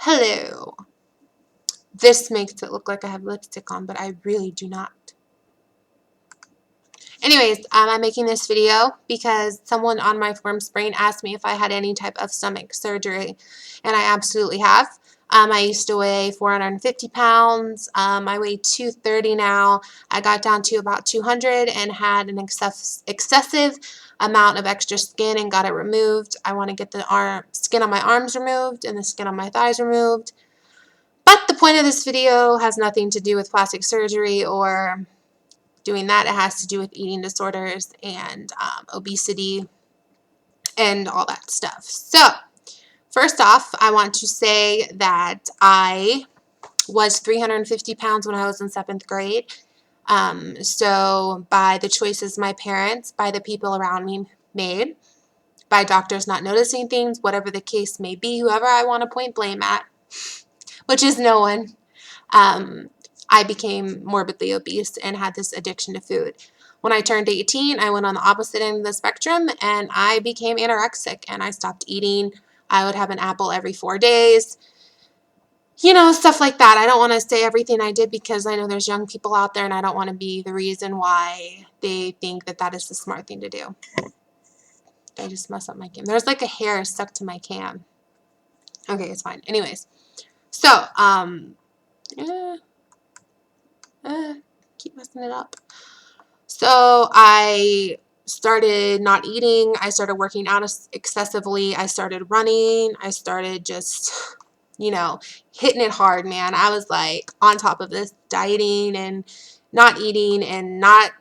Hello. This makes it look like I have lipstick on, but I really do not. Anyways, I'm making this video because someone on my Forms brain asked me if I had any type of stomach surgery, and I absolutely have. I used to weigh 450 pounds. I weigh 230 now. I got down to about 200 and had an excessive amount of extra skin and got it removed. I want to get the skin on my arms removed and the skin on my thighs removed. But the point of this video has nothing to do with plastic surgery or doing that. It has to do with eating disorders and obesity and all that stuff. So, first off, I want to say that I was 350 pounds when I was in 7th grade. So, by the choices my parents, by the people around me made, by doctors not noticing things, whatever the case may be, whoever I want to point blame at, which is no one, I became morbidly obese and had this addiction to food. When I turned 18, I went on the opposite end of the spectrum and I became anorexic and I stopped eating. I would have an apple every 4 days. You know, stuff like that. I don't want to say everything I did because I know there's young people out there and I don't want to be the reason why they think that that is the smart thing to do. I just messed up my cam. There's like a hair stuck to my cam. Okay, it's fine. Anyways. So, keep messing it up. So I started not eating. I started working out excessively. I started running. I started just, hitting it hard, man. I was like on top of this, dieting and not eating and not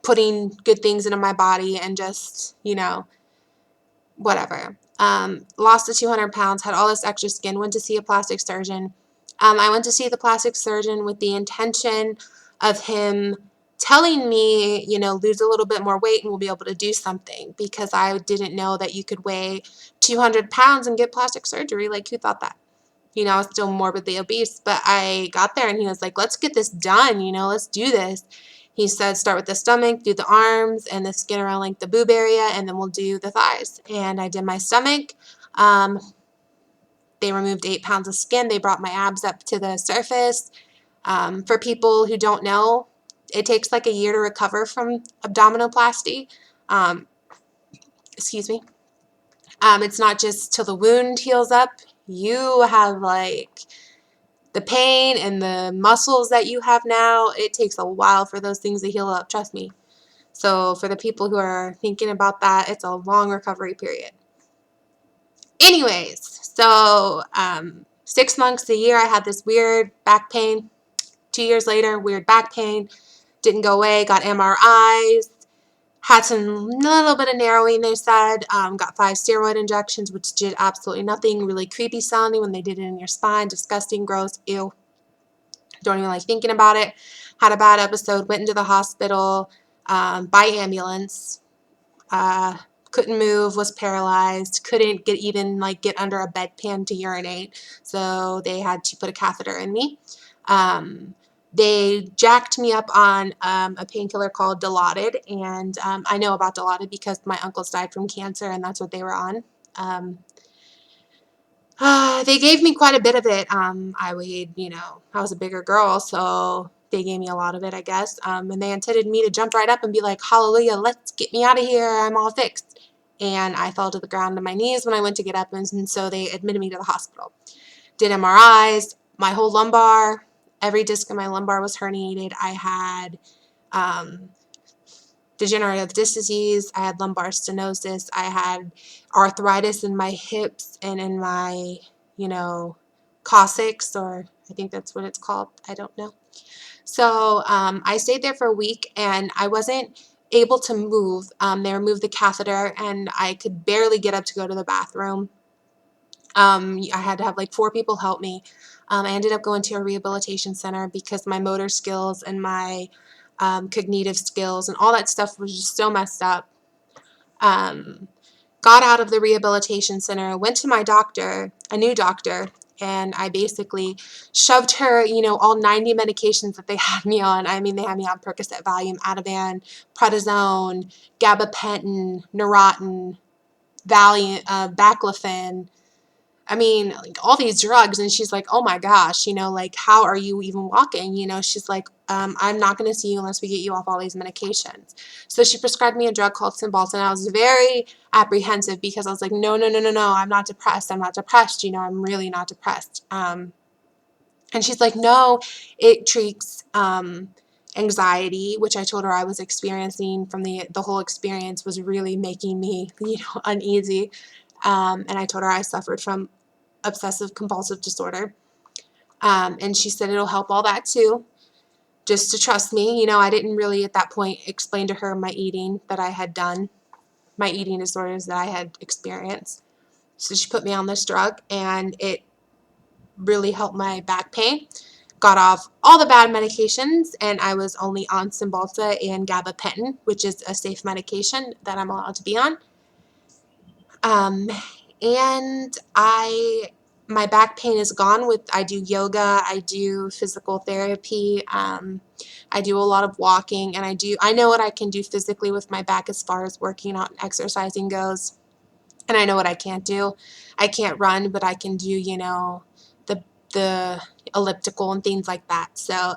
putting good things into my body and just, whatever. Lost the 200 pounds, had all this extra skin, went to see a plastic surgeon. I went to see the plastic surgeon with the intention of him telling me, lose a little bit more weight and we'll be able to do something, because I didn't know that you could weigh 200 pounds and get plastic surgery. Like, who thought that? I was still morbidly obese, but I got there and he was like, let's get this done, let's do this. He said, start with the stomach, do the arms and the skin around like the boob area, and then we'll do the thighs. And I did my stomach. They removed 8 pounds of skin. They brought my abs up to the surface. For people who don't know, it takes like a year to recover from abdominoplasty. Excuse me. It's not just till the wound heals up. You have like the pain and the muscles that you have now. It takes a while for those things to heal up. Trust me. So for the people who are thinking about that, it's a long recovery period. Anyways, so 6 months, a year, I had this weird back pain. 2 years later, weird back pain. Didn't go away. Got MRIs. Had some little bit of narrowing, they said. Got 5 steroid injections, which did absolutely nothing. Really creepy sounding when they did it in your spine. Disgusting, gross, ew. Don't even like thinking about it. Had a bad episode. Went into the hospital by ambulance. Couldn't move, was paralyzed, couldn't get under a bedpan to urinate, so they had to put a catheter in me. They jacked me up on a painkiller called Dilaudid, and I know about Dilaudid because my uncles died from cancer, and that's what they were on. They gave me quite a bit of it. I weighed, I was a bigger girl, so they gave me a lot of it, I guess. And they intended me to jump right up and be like, hallelujah, let's get me out of here, I'm all fixed. And I fell to the ground on my knees when I went to get up, and so they admitted me to the hospital. Did MRIs, my whole lumbar, every disc in my lumbar was herniated. I had degenerative disc disease, I had lumbar stenosis, I had arthritis in my hips and in my, coccyx, or I think that's what it's called, I don't know. So I stayed there for a week and I wasn't able to move. They removed the catheter and I could barely get up to go to the bathroom. I had to have like 4 people help me. I ended up going to a rehabilitation center because my motor skills and my cognitive skills and all that stuff was just so messed up. Got out of the rehabilitation center, went to my doctor, a new doctor, and I basically shoved her, all 90 medications that they had me on. I mean, they had me on Percocet, Valium, Ativan, Prednisone, Gabapentin, Neurontin, Valium, Baclofen, I mean, like, all these drugs. And she's like, oh my gosh, like, how are you even walking? She's like, I'm not going to see you unless we get you off all these medications. So she prescribed me a drug called Cymbalta, and I was very apprehensive because I was like, no, no, no, no, no, I'm not depressed. I'm not depressed. I'm really not depressed. And she's like, no, it treats anxiety, which I told her I was experiencing from the whole experience was really making me, uneasy. And I told her I suffered from obsessive compulsive disorder. And she said it'll help all that too, just to trust me. I didn't really at that point explain to her my eating that I had done, my eating disorders that I had experienced. So she put me on this drug, and it really helped my back pain. Got off all the bad medications, and I was only on Cymbalta and gabapentin, which is a safe medication that I'm allowed to be on. Um, and my back pain is gone I do yoga, I do physical therapy, I do a lot of walking, and I know what I can do physically with my back as far as working out and exercising goes. And I know what I can't do. I can't run, but I can do, the elliptical and things like that. So,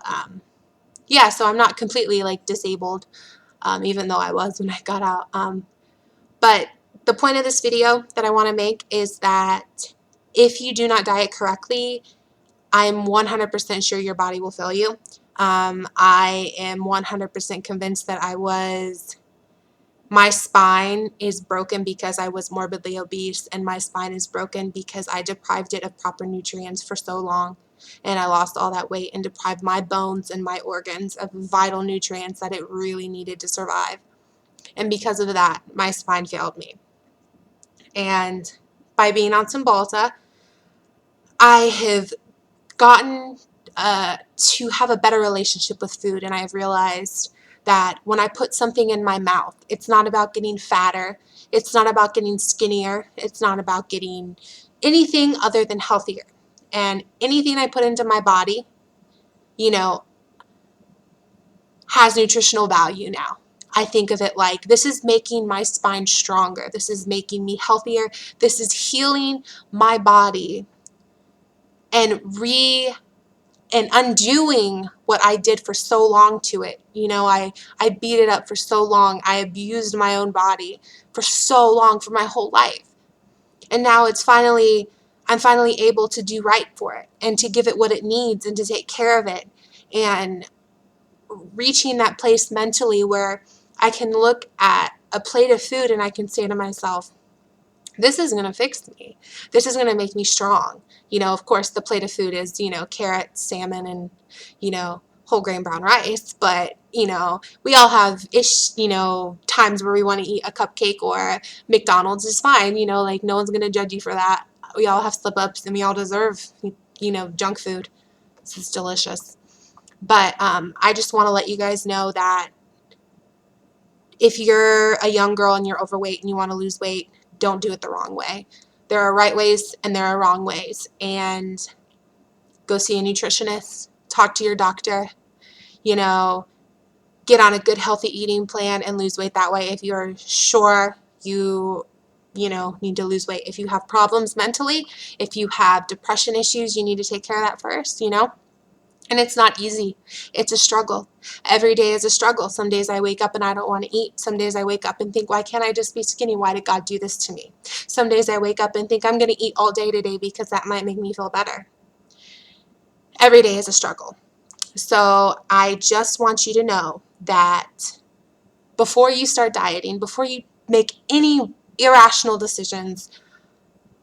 yeah, so I'm not completely like disabled, even though I was when I got out. But the point of this video that I want to make is that if you do not diet correctly, I'm 100% sure your body will fail you. I am 100% convinced that my spine is broken because I was morbidly obese, and my spine is broken because I deprived it of proper nutrients for so long, and I lost all that weight and deprived my bones and my organs of vital nutrients that it really needed to survive. And because of that, my spine failed me. And by being on Cymbalta, I have gotten to have a better relationship with food, and I've realized that when I put something in my mouth, it's not about getting fatter, it's not about getting skinnier, it's not about getting anything other than healthier. And anything I put into my body, you know, has nutritional value now. I think of it like, this is making my spine stronger, this is making me healthier, this is healing my body and undoing what I did for so long to it. I beat it up for so long. I abused my own body for so long, for my whole life. And now I'm finally able to do right for it and to give it what it needs and to take care of it, and reaching that place mentally where I can look at a plate of food and I can say to myself, this is going to fix me. This is going to make me strong. Of course, the plate of food is, carrots, salmon, and, whole grain brown rice. But, we all have times where we want to eat a cupcake, or McDonald's is fine. Like, no one's going to judge you for that. We all have slip ups, and we all deserve, junk food. This is delicious. But I just want to let you guys know that if you're a young girl and you're overweight and you want to lose weight, don't do it the wrong way. There are right ways and there are wrong ways. And go see a nutritionist, talk to your doctor, get on a good healthy eating plan and lose weight that way if you're sure you need to lose weight. If you have problems mentally, if you have depression issues, you need to take care of that first. And it's not easy. It's a struggle. Every day is a struggle. Some days I wake up and I don't want to eat. Some days I wake up and think, why can't I just be skinny? Why did God do this to me? Some days I wake up and think I'm going to eat all day today because that might make me feel better. Every day is a struggle. So I just want you to know that before you start dieting, before you make any irrational decisions,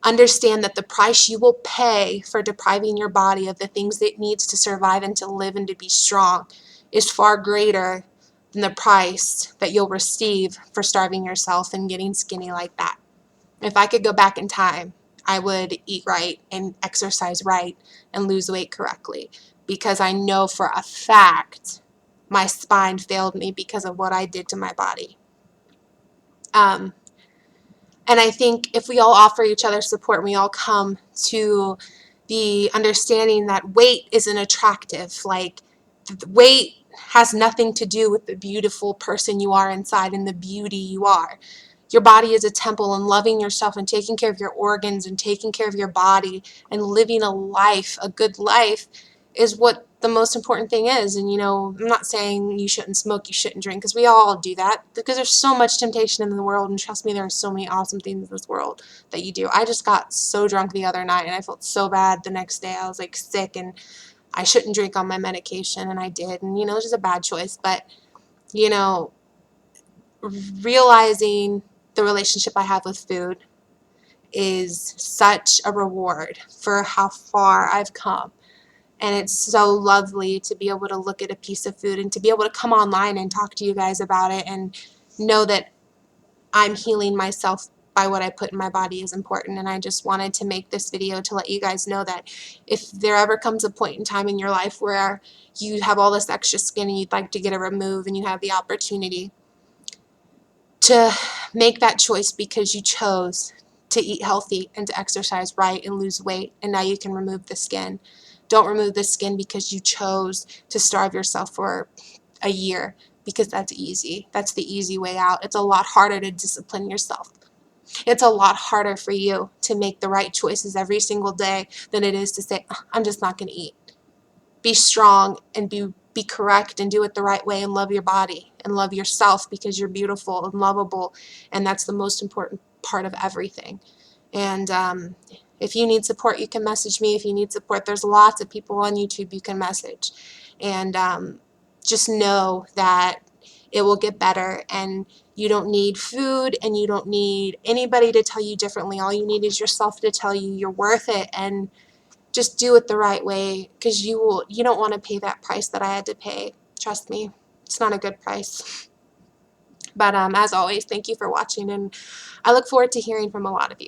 understand that the price you will pay for depriving your body of the things it needs to survive and to live and to be strong is far greater than the price that you'll receive for starving yourself and getting skinny like that. If I could go back in time, I would eat right and exercise right and lose weight correctly, because I know for a fact my spine failed me because of what I did to my body. And I think if we all offer each other support, and we all come to the understanding that weight isn't attractive. Like, weight has nothing to do with the beautiful person you are inside and the beauty you are. your body is a temple, and loving yourself and taking care of your organs and taking care of your body and living a life, a good life, is what the most important thing is. And, I'm not saying you shouldn't smoke, you shouldn't drink, because we all do that, because there's so much temptation in the world, and trust me, there are so many awesome things in this world that you do. I just got so drunk the other night, and I felt so bad the next day. I was like sick, and I shouldn't drink on my medication, and I did, and, it was just a bad choice. But, you know, realizing the relationship I have with food is such a reward for how far I've come. And it's so lovely to be able to look at a piece of food and to be able to come online and talk to you guys about it and know that I'm healing myself by what I put in my body is important. And I just wanted to make this video to let you guys know that if there ever comes a point in time in your life where you have all this extra skin and you'd like to get it removed, and you have the opportunity to make that choice because you chose to eat healthy and to exercise right and lose weight, and now you can remove the skin. Don't remove the skin because you chose to starve yourself for a year, because that's easy. That's the easy way out. It's a lot harder to discipline yourself. It's a lot harder for you to make the right choices every single day than it is to say, I'm just not going to eat. Be strong and be correct and do it the right way, and love your body and love yourself, because you're beautiful and lovable, and that's the most important part of everything. And if you need support, you can message me. If you need support, there's lots of people on YouTube you can message. And just know that it will get better, and you don't need food, and you don't need anybody to tell you differently. All you need is yourself to tell you you're worth it, and just do it the right way, because you don't want to pay that price that I had to pay. Trust me, it's not a good price. But as always, thank you for watching, and I look forward to hearing from a lot of you.